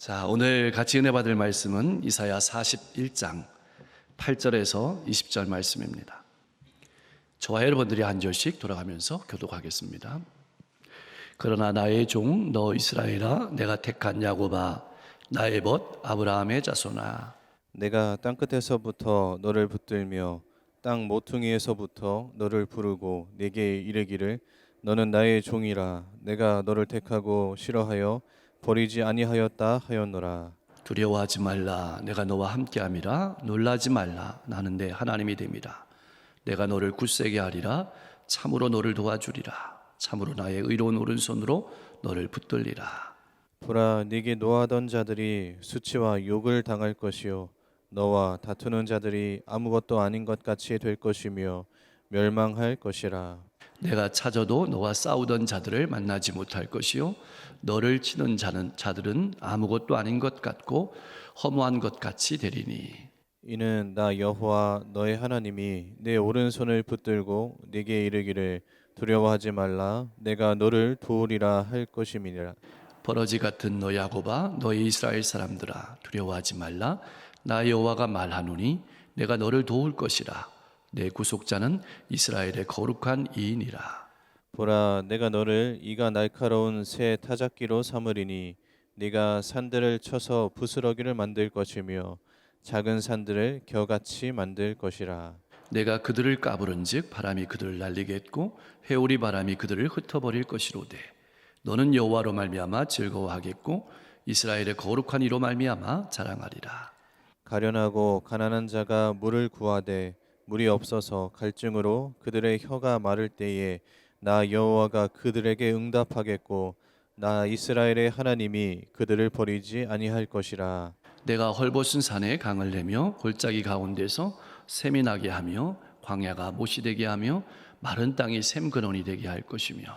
자, 오늘 같이 은혜 받을 말씀은 이사야 41장 8절에서 20절 말씀입니다. 저와 여러분들이 한 절씩 돌아가면서 교독하겠습니다. 그러나 나의 종 너 이스라엘아, 내가 택한 야곱아, 나의 벗 아브라함의 자손아, 내가 땅끝에서부터 너를 붙들며 땅 모퉁이에서부터 너를 부르고 네게 이르기를 너는 나의 종이라. 내가 너를 택하고 싫어하여 버리지 아니하였다 하였노라. 두려워하지 말라, 내가 너와 함께함이라. 놀라지 말라, 나는 내 하나님이 됨이라. 내가 너를 굳세게 하리라. 참으로 너를 도와주리라. 참으로 나의 의로운 오른손으로 너를 붙들리라. 보라, 네게 노하던 자들이 수치와 욕을 당할 것이요 너와 다투는 자들이 아무것도 아닌 것 같이 될 것이며 멸망할 것이라. 내가 찾아도 너와 싸우던 자들을 만나지 못할 것이요 너를 치는 자들은 아무것도 아닌 것 같고 허무한 것 같이 되리니. 이는 나 여호와 너의 하나님이 내 오른손을 붙들고 네게 이르기를 두려워하지 말라. 내가 너를 도우리라 할 것임이니라. 버러지 같은 너 야곱아, 너희 이스라엘 사람들아, 두려워하지 말라. 나 여호와가 말하노니 내가 너를 도울 것이라. 내 구속자는 이스라엘의 거룩한 이인이라. 보라, 내가 너를 이가 날카로운 새 타작기로 삼으리니 네가 산들을 쳐서 부스러기를 만들 것이며 작은 산들을 겨같이 만들 것이라. 내가 그들을 까부른즉 바람이 그들을 날리겠고 회오리 바람이 그들을 흩어버릴 것이로되 너는 여호와로 말미암아 즐거워하겠고 이스라엘의 거룩한 이로 말미암아 자랑하리라. 가련하고 가난한 자가 물을 구하되 물이 없어서 갈증으로 그들의 혀가 마를 때에 나 여호와가 그들에게 응답하겠고 나 이스라엘의 하나님이 그들을 버리지 아니할 것이라. 내가 헐벗은 산에 강을 내며 골짜기 가운데서 샘이 나게 하며 광야가 못이 되게 하며 마른 땅이 샘 근원이 되게 할 것이며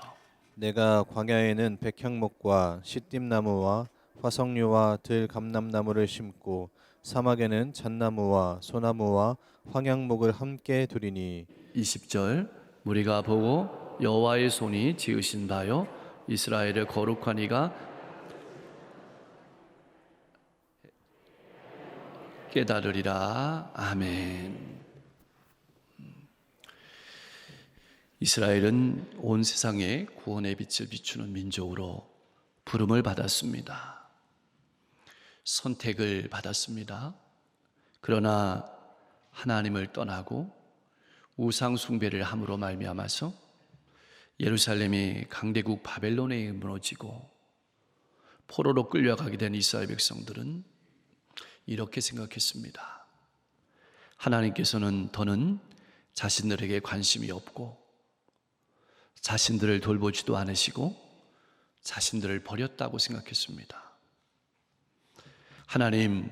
내가 광야에는 백향목과 시띠나무와 화석류와 들감람나무를 심고 사막에는 잣나무와 소나무와 황양목을 함께 두리니 20절 무리가 보고 여호와의 손이 지으신 바요 이스라엘의 거룩한 이가 깨달으리라. 아멘. 이스라엘은 온 세상에 구원의 빛을 비추는 민족으로 부름을 받았습니다. 선택을 받았습니다. 그러나 하나님을 떠나고 우상 숭배를 함으로 말미암아서 예루살렘이 강대국 바벨론에 무너지고 포로로 끌려가게 된 이스라엘 백성들은 이렇게 생각했습니다. 하나님께서는 더는 자신들에게 관심이 없고 자신들을 돌보지도 않으시고 자신들을 버렸다고 생각했습니다. 하나님,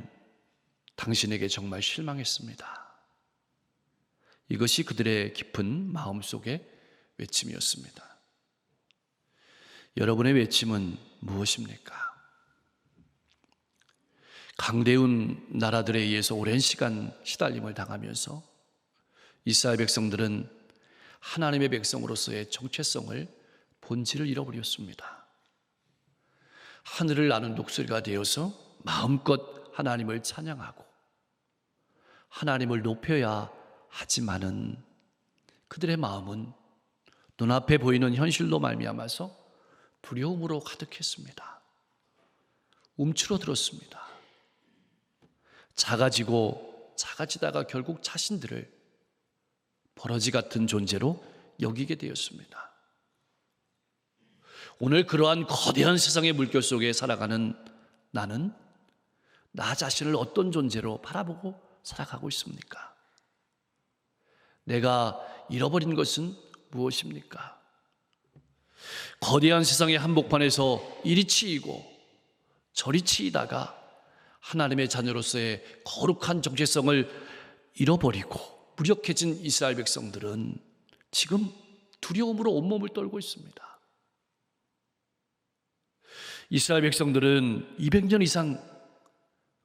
당신에게 정말 실망했습니다. 이것이 그들의 깊은 마음속의 외침이었습니다. 여러분의 외침은 무엇입니까? 강대운 나라들에 의해서 오랜 시간 시달림을 당하면서 이스라엘 백성들은 하나님의 백성으로서의 정체성을 본질을 잃어버렸습니다. 하늘을 나는 독수리가 되어서 마음껏 하나님을 찬양하고 하나님을 높여야 하지만은 그들의 마음은 눈앞에 보이는 현실로 말미암아서 두려움으로 가득했습니다. 움츠러들었습니다. 작아지다가 결국 자신들을 버러지 같은 존재로 여기게 되었습니다. 오늘 그러한 거대한 세상의 물결 속에 살아가는 나는 나 자신을 어떤 존재로 바라보고 살아가고 있습니까? 내가 잃어버린 것은 무엇입니까? 거대한 세상의 한복판에서 이리 치이고 저리 치이다가 하나님의 자녀로서의 거룩한 정체성을 잃어버리고 무력해진 이스라엘 백성들은 지금 두려움으로 온몸을 떨고 있습니다. 이스라엘 백성들은 200년 이상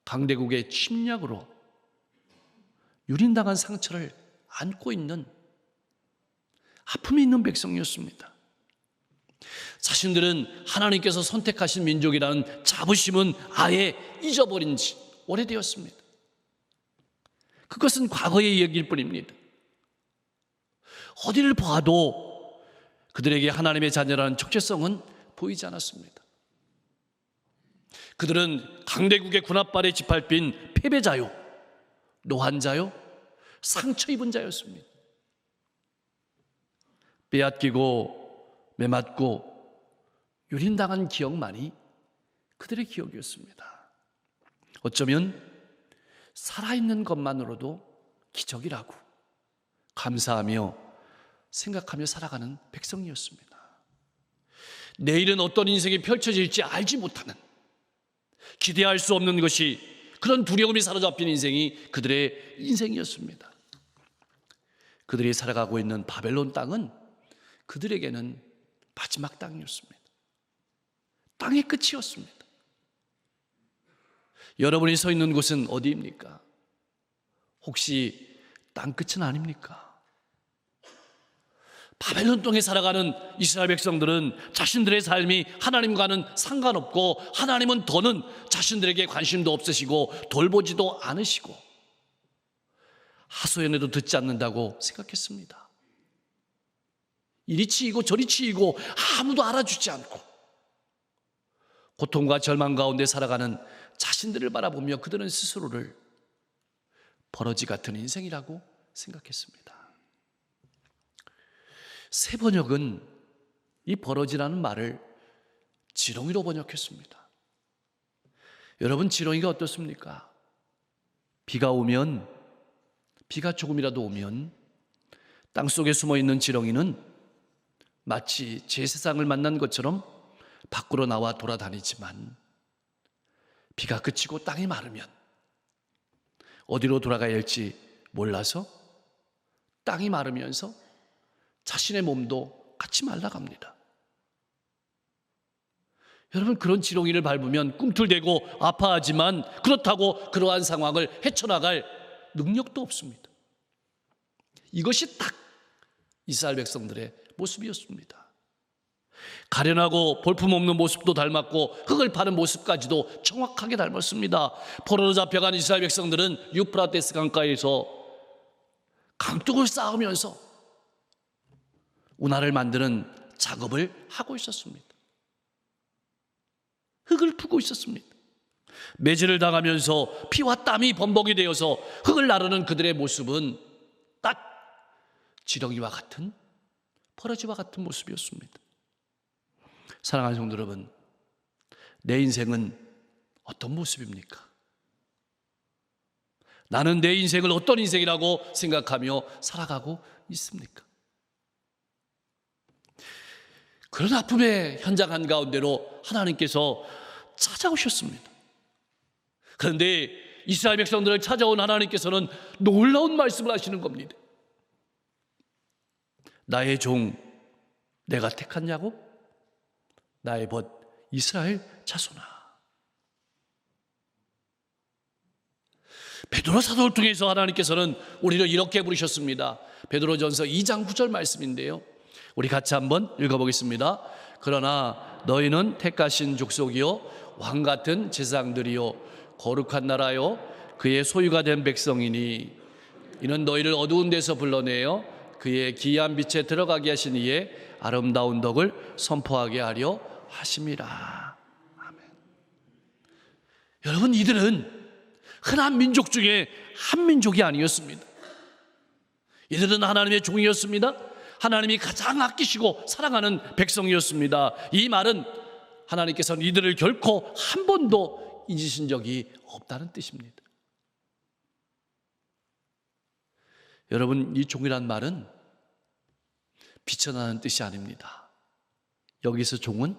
강대국의 침략으로 유린당한 상처를 안고 있는 아픔이 있는 백성이었습니다. 자신들은 하나님께서 선택하신 민족이라는 자부심은 아예 잊어버린 지 오래되었습니다. 그것은 과거의 얘기일 뿐입니다. 어디를 봐도 그들에게 하나님의 자녀라는 정체성은 보이지 않았습니다. 그들은 강대국의 군합발에 짓밟힌 패배자요, 노한자요, 상처 입은 자였습니다. 빼앗기고 매맞고 유린당한 기억만이 그들의 기억이었습니다. 어쩌면 살아있는 것만으로도 기적이라고 감사하며 생각하며 살아가는 백성이었습니다. 내일은 어떤 인생이 펼쳐질지 알지 못하는, 기대할 수 없는 것이, 그런 두려움이 사로잡힌 인생이 그들의 인생이었습니다. 그들이 살아가고 있는 바벨론 땅은 그들에게는 마지막 땅이었습니다. 땅의 끝이었습니다. 여러분이 서 있는 곳은 어디입니까? 혹시 땅 끝은 아닙니까? 바벨론 땅에 살아가는 이스라엘 백성들은 자신들의 삶이 하나님과는 상관없고, 하나님은 더는 자신들에게 관심도 없으시고 돌보지도 않으시고 하소연에도 듣지 않는다고 생각했습니다. 이리 치이고 저리 치이고 아무도 알아주지 않고 고통과 절망 가운데 살아가는 자신들을 바라보며 그들은 스스로를 버러지 같은 인생이라고 생각했습니다. 새 번역은 이 버러지라는 말을 지렁이로 번역했습니다. 여러분, 지렁이가 어떻습니까? 비가 오면, 비가 조금이라도 오면 땅속에 숨어있는 지렁이는 마치 제사장을 만난 것처럼 밖으로 나와 돌아다니지만, 비가 그치고 땅이 마르면 어디로 돌아가야 할지 몰라서 땅이 마르면서 자신의 몸도 같이 말라갑니다. 여러분, 그런 지렁이를 밟으면 꿈틀대고 아파하지만 그렇다고 그러한 상황을 헤쳐나갈 능력도 없습니다. 이것이 딱 이스라엘 백성들의 모습이었습니다. 가련하고 볼품없는 모습도 닮았고 흙을 파는 모습까지도 정확하게 닮았습니다. 포로로 잡혀간 이스라엘 백성들은 유프라테스 강가에서 강둑을 쌓으면서 운하를 만드는 작업을 하고 있었습니다. 흙을 푸고 있었습니다. 매질을 당하면서 피와 땀이 범벅이 되어서 흙을 나르는 그들의 모습은 딱 지렁이와 같은, 버러지와 같은 모습이었습니다. 사랑하는 성도 여러분, 내 인생은 어떤 모습입니까? 나는 내 인생을 어떤 인생이라고 생각하며 살아가고 있습니까? 그런 아픔의 현장 한가운데로 하나님께서 찾아오셨습니다. 그런데 이스라엘 백성들을 찾아온 하나님께서는 놀라운 말씀을 하시는 겁니다. 나의 종 내가 택한 야곱, 나의 벗 이스라엘 자손아. 베드로 사도를 통해서 하나님께서는 우리를 이렇게 부르셨습니다. 베드로전서 2장 9절 말씀인데요, 우리 같이 한번 읽어보겠습니다. 그러나 너희는 택하신 족속이요 왕같은 제사장들이요 거룩한 나라요 그의 소유가 된 백성이니 이는 너희를 어두운 데서 불러내어 그의 기이한 빛에 들어가게 하신 이의 아름다운 덕을 선포하게 하려 하심이라. 아멘. 여러분, 이들은 흔한 민족 중에 한 민족이 아니었습니다. 이들은 하나님의 종이었습니다. 하나님이 가장 아끼시고 사랑하는 백성이었습니다. 이 말은 하나님께서는 이들을 결코 한 번도 잊으신 적이 없다는 뜻입니다. 여러분, 이 종이란 말은 비천하는 뜻이 아닙니다. 여기서 종은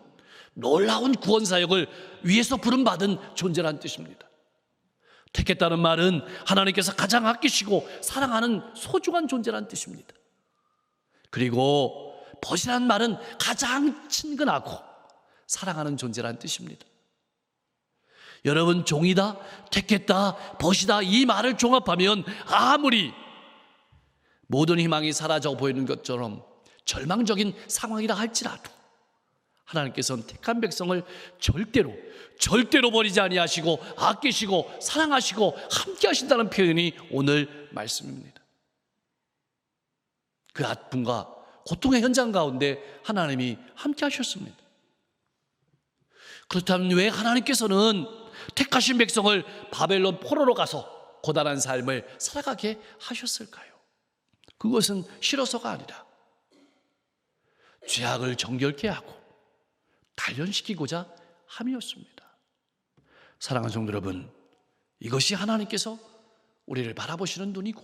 놀라운 구원 사역을 위해서 부름받은 존재라는 뜻입니다. 택했다는 말은 하나님께서 가장 아끼시고 사랑하는 소중한 존재라는 뜻입니다. 그리고 벗이라는 말은 가장 친근하고 사랑하는 존재라는 뜻입니다. 여러분, 종이다, 택했다, 벗이다, 이 말을 종합하면 아무리 모든 희망이 사라져 보이는 것처럼 절망적인 상황이라 할지라도 하나님께서는 택한 백성을 절대로 버리지 아니하시고 아끼시고 사랑하시고 함께 하신다는 표현이 오늘 말씀입니다. 그 아픔과 고통의 현장 가운데 하나님이 함께 하셨습니다. 그렇다면 왜 하나님께서는 택하신 백성을 바벨론 포로로 가서 고단한 삶을 살아가게 하셨을까요? 그것은 싫어서가 아니라 죄악을 정결케 하고 단련시키고자 함이었습니다. 사랑하는 성도 여러분, 이것이 하나님께서 우리를 바라보시는 눈이고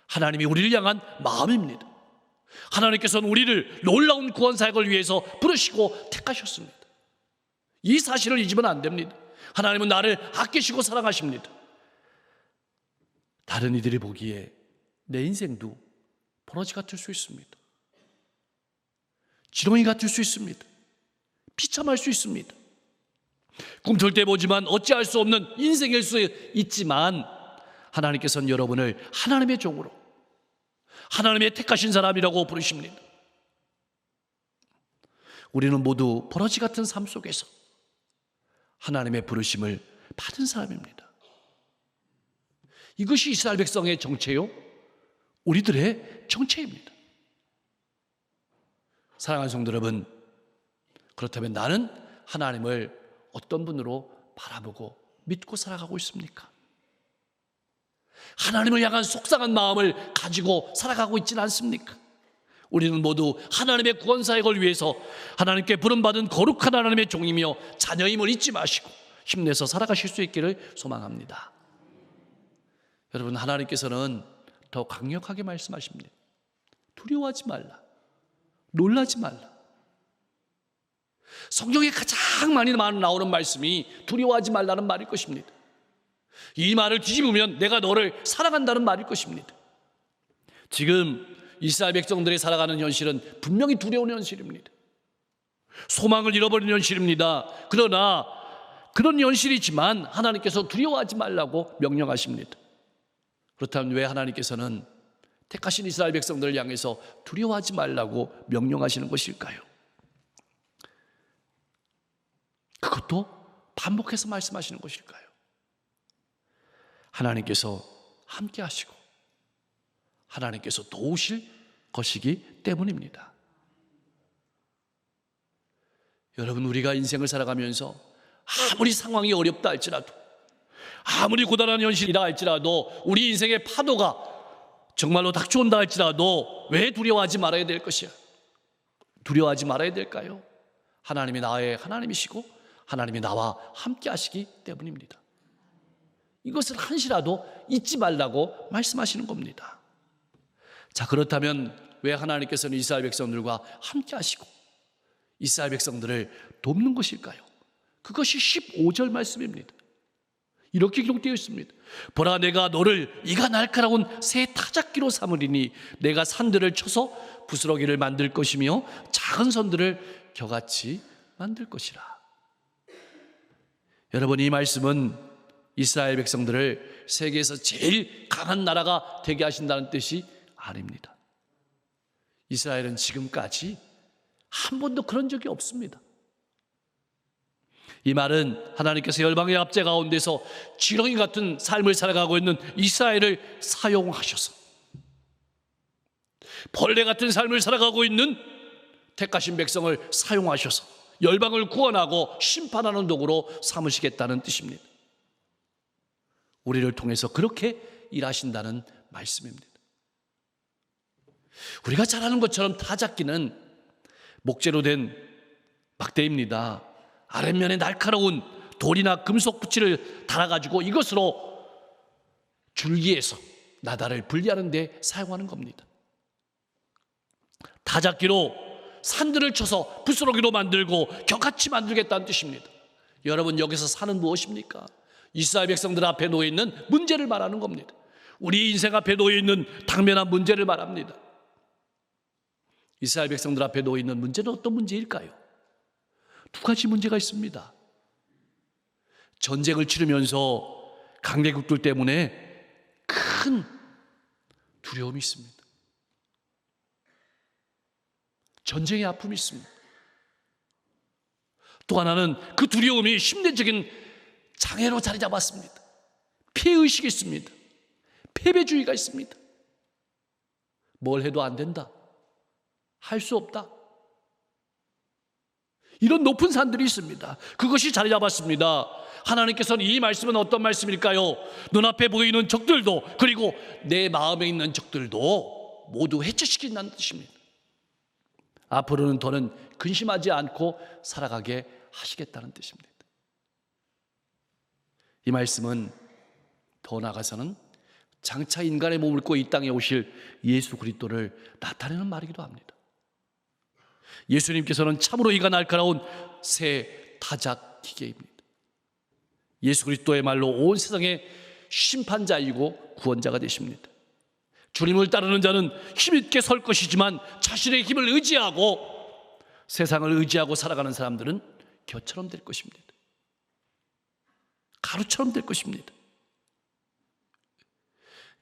하나님이 우리를 향한 마음입니다. 하나님께서는 우리를 놀라운 구원 사역을 위해서 부르시고 택하셨습니다. 이 사실을 잊으면 안 됩니다. 하나님은 나를 아끼시고 사랑하십니다. 다른 이들이 보기에 내 인생도 버러지 같을 수 있습니다. 지렁이 같을 수 있습니다. 비참할 수 있습니다. 꿈틀 때 보지만 어찌할 수 없는 인생일 수 있지만 하나님께서는 여러분을 하나님의 종으로, 하나님의 택하신 사람이라고 부르십니다. 우리는 모두 버러지 같은 삶 속에서 하나님의 부르심을 받은 사람입니다. 이것이 이스라엘 백성의 정체요, 우리들의 정체입니다. 사랑하는 성도 여러분, 그렇다면 나는 하나님을 어떤 분으로 바라보고 믿고 살아가고 있습니까? 하나님을 향한 속상한 마음을 가지고 살아가고 있지는 않습니까? 우리는 모두 하나님의 구원 사역을 위해서 하나님께 부름받은 거룩한 하나님의 종이며 자녀임을 잊지 마시고 힘내서 살아가실 수 있기를 소망합니다. 여러분, 하나님께서는 더 강력하게 말씀하십니다. 두려워하지 말라, 놀라지 말라. 성경에 가장 많이 나오는 말씀이 두려워하지 말라는 말일 것입니다. 이 말을 뒤집으면 내가 너를 사랑한다는 말일 것입니다. 지금 이스라엘 백성들이 살아가는 현실은 분명히 두려운 현실입니다. 소망을 잃어버린 현실입니다. 그러나 그런 현실이지만 하나님께서 두려워하지 말라고 명령하십니다. 그렇다면 왜 하나님께서는 택하신 이스라엘 백성들을 향해서 두려워하지 말라고 명령하시는 것일까요? 그것도 반복해서 말씀하시는 것일까요? 하나님께서 함께 하시고 하나님께서 도우실 것이기 때문입니다. 여러분, 우리가 인생을 살아가면서 아무리 상황이 어렵다 할지라도, 아무리 고단한 현실이라 할지라도, 우리 인생의 파도가 정말로 닥쳐온다 할지라도 왜 두려워하지 말아야 될 것이야? 두려워하지 말아야 될까요? 하나님이 나의 하나님이시고 하나님이 나와 함께 하시기 때문입니다. 이것을 한시라도 잊지 말라고 말씀하시는 겁니다. 자, 그렇다면 왜 하나님께서는 이스라엘 백성들과 함께 하시고 이스라엘 백성들을 돕는 것일까요? 그것이 15절 말씀입니다. 이렇게 기록되어 있습니다. 보라, 내가 너를 이가 날카로운 새 타작기로 삼으리니 내가 산들을 쳐서 부스러기를 만들 것이며 작은 선들을 겨같이 만들 것이라. 여러분, 이 말씀은 이스라엘 백성들을 세계에서 제일 강한 나라가 되게 하신다는 뜻이 아닙니다. 이스라엘은 지금까지 한 번도 그런 적이 없습니다. 이 말은 하나님께서 열방의 압제 가운데서 지렁이 같은 삶을 살아가고 있는 이스라엘을 사용하셔서 벌레 같은 삶을 살아가고 있는 택하신 백성을 사용하셔서 열방을 구원하고 심판하는 도구로 삼으시겠다는 뜻입니다. 우리를 통해서 그렇게 일하신다는 말씀입니다. 우리가 잘 아는 것처럼 타작기는 목재로 된 막대입니다. 아랫면에 날카로운 돌이나 금속 부치를 달아가지고 이것으로 줄기에서 나달을 분리하는 데 사용하는 겁니다. 타작기로 산들을 쳐서 부스러기로 만들고 겨같이 만들겠다는 뜻입니다. 여러분, 여기서 산은 무엇입니까? 이스라엘 백성들 앞에 놓여 있는 문제를 말하는 겁니다. 우리 인생 앞에 놓여 있는 당면한 문제를 말합니다. 이스라엘 백성들 앞에 놓여 있는 문제는 어떤 문제일까요? 두 가지 문제가 있습니다. 전쟁을 치르면서 강대국들 때문에 큰 두려움이 있습니다. 전쟁의 아픔이 있습니다. 또 하나는 그 두려움이 심리적인 장애로 자리 잡았습니다. 피해의식이 있습니다. 패배주의가 있습니다. 뭘 해도 안 된다. 할 수 없다. 이런 높은 산들이 있습니다. 그것이 자리 잡았습니다. 하나님께서는 이 말씀은 어떤 말씀일까요? 눈앞에 보이는 적들도, 그리고 내 마음에 있는 적들도 모두 해체시킨다는 뜻입니다. 앞으로는 더는 근심하지 않고 살아가게 하시겠다는 뜻입니다. 이 말씀은 더 나아가서는 장차 인간의 몸을 입고 이 땅에 오실 예수 그리스도를 나타내는 말이기도 합니다. 예수님께서는 참으로 이가 날카로운 새 타작 기계입니다. 예수 그리스도의 말로 온 세상의 심판자이고 구원자가 되십니다. 주님을 따르는 자는 힘있게 설 것이지만 자신의 힘을 의지하고 세상을 의지하고 살아가는 사람들은 겨처럼 될 것입니다. 가루처럼 될 것입니다.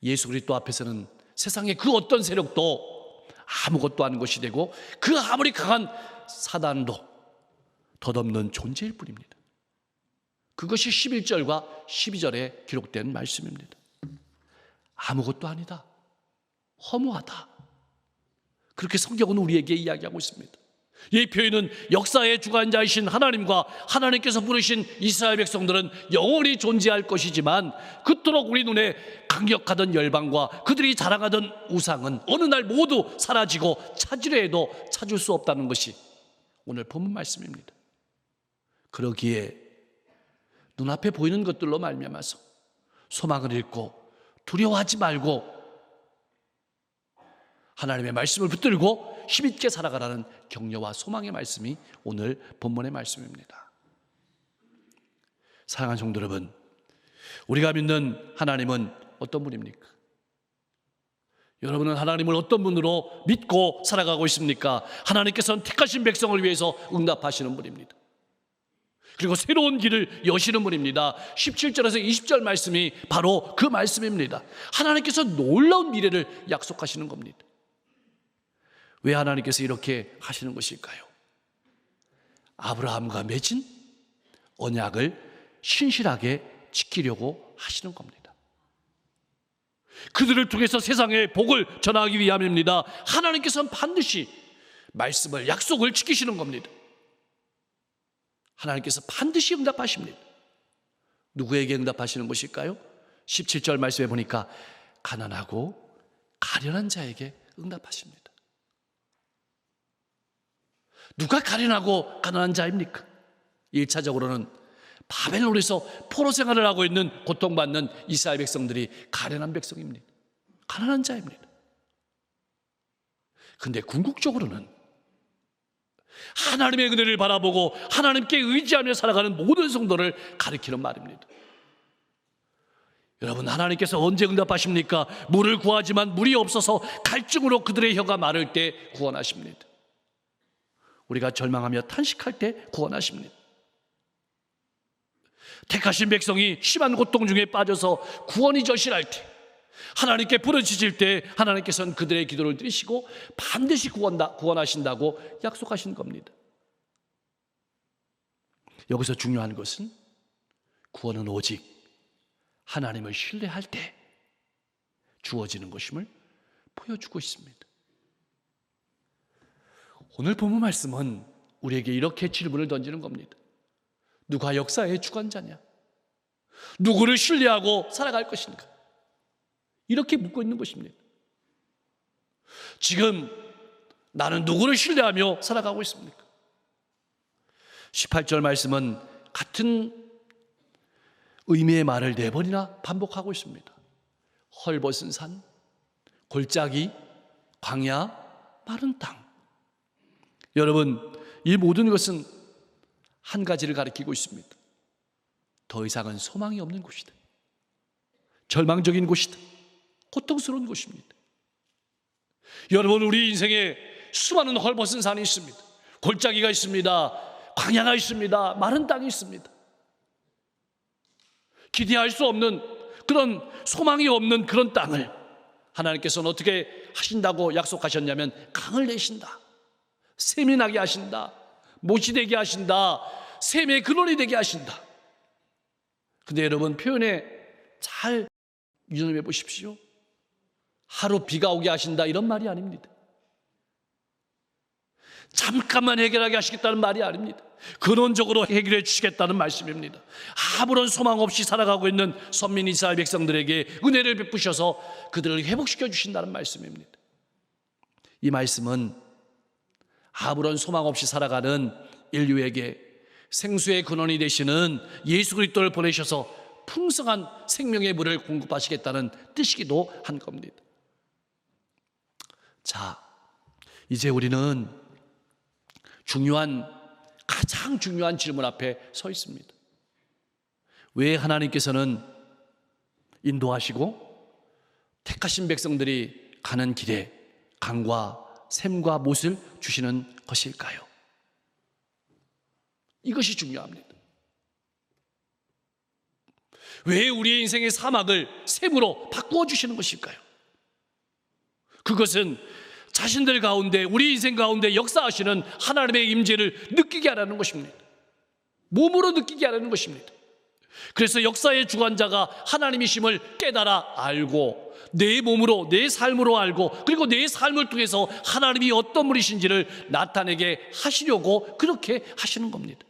예수 그리스도 앞에서는 세상의 그 어떤 세력도 아무것도 아닌 것이 되고 그 아무리 강한 사단도 덧없는 존재일 뿐입니다. 그것이 11절과 12절에 기록된 말씀입니다. 아무것도 아니다. 허무하다. 그렇게 성경은 우리에게 이야기하고 있습니다. 이 표현은 역사의 주관자이신 하나님과 하나님께서 부르신 이스라엘 백성들은 영원히 존재할 것이지만 그토록 우리 눈에 강력하던 열방과 그들이 자랑하던 우상은 어느 날 모두 사라지고 찾으려 해도 찾을 수 없다는 것이 오늘 본문 말씀입니다. 그러기에 눈앞에 보이는 것들로 말미암아서 소망을 잃고 두려워하지 말고 하나님의 말씀을 붙들고 힘있게 살아가라는 격려와 소망의 말씀이 오늘 본문의 말씀입니다. 사랑하는 성도 여러분, 우리가 믿는 하나님은 어떤 분입니까? 여러분은 하나님을 어떤 분으로 믿고 살아가고 있습니까? 하나님께서는 택하신 백성을 위해서 응답하시는 분입니다. 그리고 새로운 길을 여시는 분입니다. 17절에서 20절 말씀이 바로 그 말씀입니다. 하나님께서 놀라운 미래를 약속하시는 겁니다. 왜 하나님께서 이렇게 하시는 것일까요? 아브라함과 맺은 언약을 신실하게 지키려고 하시는 겁니다. 그들을 통해서 세상에 복을 전하기 위함입니다. 하나님께서는 반드시 말씀을, 약속을 지키시는 겁니다. 하나님께서 반드시 응답하십니다. 누구에게 응답하시는 것일까요? 17절 말씀에 보니까 가난하고 가련한 자에게 응답하십니다. 누가 가련하고 가난한 자입니까? 1차적으로는 바벨론에서 포로 생활을 하고 있는 고통받는 이스라엘 백성들이 가련한 백성입니다. 가난한 자입니다. 그런데 궁극적으로는 하나님의 은혜를 바라보고 하나님께 의지하며 살아가는 모든 성도를 가리키는 말입니다. 여러분, 하나님께서 언제 응답하십니까? 물을 구하지만 물이 없어서 갈증으로 그들의 혀가 마를 때 구원하십니다. 우리가 절망하며 탄식할 때 구원하십니다. 택하신 백성이 심한 고통 중에 빠져서 구원이 절실할 때, 하나님께 부르짖을 때 하나님께서는 그들의 기도를 들으시고 반드시 구원하신다고 약속하신 겁니다. 여기서 중요한 것은 구원은 오직 하나님을 신뢰할 때 주어지는 것임을 보여주고 있습니다. 오늘 본문 말씀은 우리에게 이렇게 질문을 던지는 겁니다. 누가 역사의 주관자냐? 누구를 신뢰하고 살아갈 것인가? 이렇게 묻고 있는 것입니다. 지금 나는 누구를 신뢰하며 살아가고 있습니까? 18절 말씀은 같은 의미의 말을 4번이나 반복하고 있습니다. 헐벗은 산, 골짜기, 광야, 마른 땅. 여러분, 이 모든 것은 한 가지를 가리키고 있습니다. 더 이상은 소망이 없는 곳이다. 절망적인 곳이다. 고통스러운 곳입니다. 여러분, 우리 인생에 수많은 헐벗은 산이 있습니다. 골짜기가 있습니다. 광야가 있습니다. 마른 땅이 있습니다. 기대할 수 없는 그런 소망이 없는 그런 땅을 하나님께서는 어떻게 하신다고 약속하셨냐면 강을 내신다. 샘이 나게 하신다. 못이 되게 하신다. 샘의 근원이 되게 하신다. 근데 여러분, 표현에 잘 유념해 보십시오. 하루 비가 오게 하신다, 이런 말이 아닙니다. 잠깐만 해결하게 하시겠다는 말이 아닙니다. 근원적으로 해결해 주시겠다는 말씀입니다. 아무런 소망 없이 살아가고 있는 선민 이스라엘 백성들에게 은혜를 베푸셔서 그들을 회복시켜 주신다는 말씀입니다. 이 말씀은 아무런 소망 없이 살아가는 인류에게 생수의 근원이 되시는 예수 그리스도를 보내셔서 풍성한 생명의 물을 공급하시겠다는 뜻이기도 한 겁니다. 자, 이제 우리는 가장 중요한 질문 앞에 서 있습니다. 왜 하나님께서는 인도하시고 택하신 백성들이 가는 길에 강과 샘과 못을 주시는 것일까요? 이것이 중요합니다. 왜 우리의 인생의 사막을 샘으로 바꾸어 주시는 것일까요? 그것은 자신들 가운데, 우리 인생 가운데 역사하시는 하나님의 임재를 느끼게 하라는 것입니다. 몸으로 느끼게 하라는 것입니다. 그래서 역사의 주관자가 하나님이심을 깨달아 알고 내 몸으로, 내 삶으로 알고, 그리고 내 삶을 통해서 하나님이 어떤 분이신지를 나타내게 하시려고 그렇게 하시는 겁니다.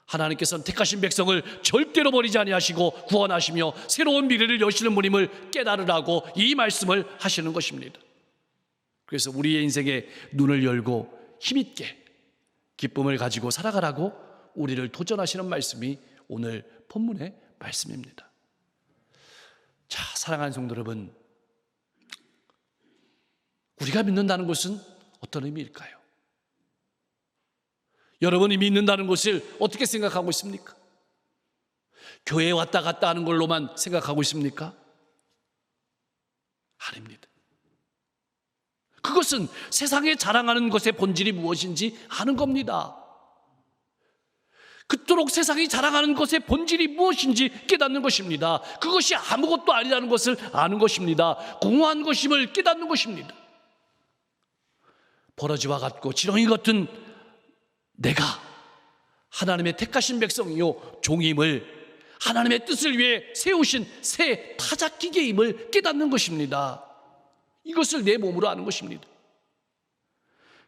하나님께서는 택하신 백성을 절대로 버리지 아니하시고 구원하시며 새로운 미래를 여시는 분임을 깨달으라고 이 말씀을 하시는 것입니다. 그래서 우리의 인생에 눈을 열고 힘있게 기쁨을 가지고 살아가라고 우리를 도전하시는 말씀이 오늘 본문의 말씀입니다. 자, 사랑하는 성도 여러분, 우리가 믿는다는 것은 어떤 의미일까요? 여러분이 믿는다는 것을 어떻게 생각하고 있습니까? 교회에 왔다 갔다 하는 걸로만 생각하고 있습니까? 아닙니다. 그것은 세상에 자랑하는 것의 본질이 무엇인지 아는 겁니다. 그토록 세상이 자랑하는 것의 본질이 무엇인지 깨닫는 것입니다. 그것이 아무것도 아니라는 것을 아는 것입니다. 공허한 것임을 깨닫는 것입니다. 버러지와 같고 지렁이 같은 내가 하나님의 택하신 백성이요 종임을, 하나님의 뜻을 위해 세우신 새 타작기계임을 깨닫는 것입니다. 이것을 내 몸으로 아는 것입니다.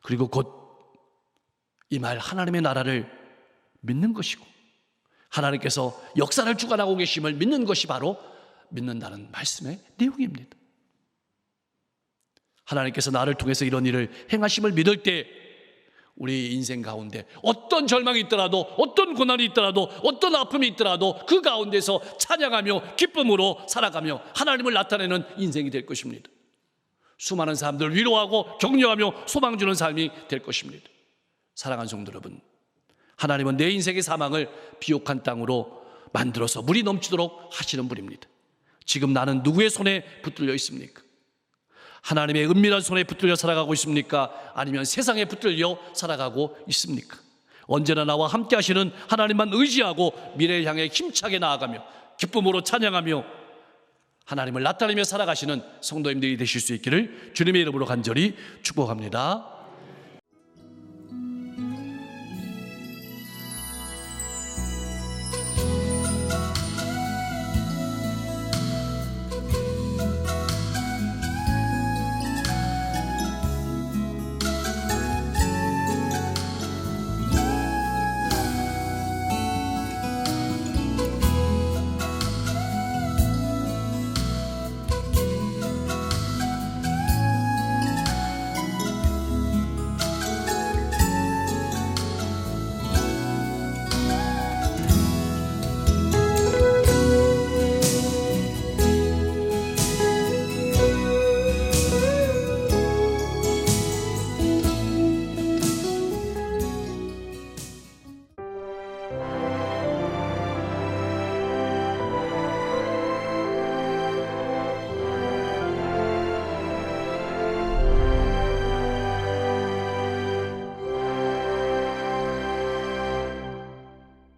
그리고 곧 이 말 하나님의 나라를 믿는 것이고 하나님께서 역사를 주관하고 계심을 믿는 것이 바로 믿는다는 말씀의 내용입니다. 하나님께서 나를 통해서 이런 일을 행하심을 믿을 때 우리 인생 가운데 어떤 절망이 있더라도, 어떤 고난이 있더라도, 어떤 아픔이 있더라도 그 가운데서 찬양하며 기쁨으로 살아가며 하나님을 나타내는 인생이 될 것입니다. 수많은 사람들을 위로하고 격려하며 소망 주는 삶이 될 것입니다. 사랑하는 성도 여러분, 하나님은 내 인생의 사망을 비옥한 땅으로 만들어서 물이 넘치도록 하시는 분입니다. 지금 나는 누구의 손에 붙들려 있습니까? 하나님의 은밀한 손에 붙들려 살아가고 있습니까? 아니면 세상에 붙들려 살아가고 있습니까? 언제나 나와 함께 하시는 하나님만 의지하고 미래를 향해 힘차게 나아가며 기쁨으로 찬양하며 하나님을 나타내며 살아가시는 성도님들이 되실 수 있기를 주님의 이름으로 간절히 축복합니다.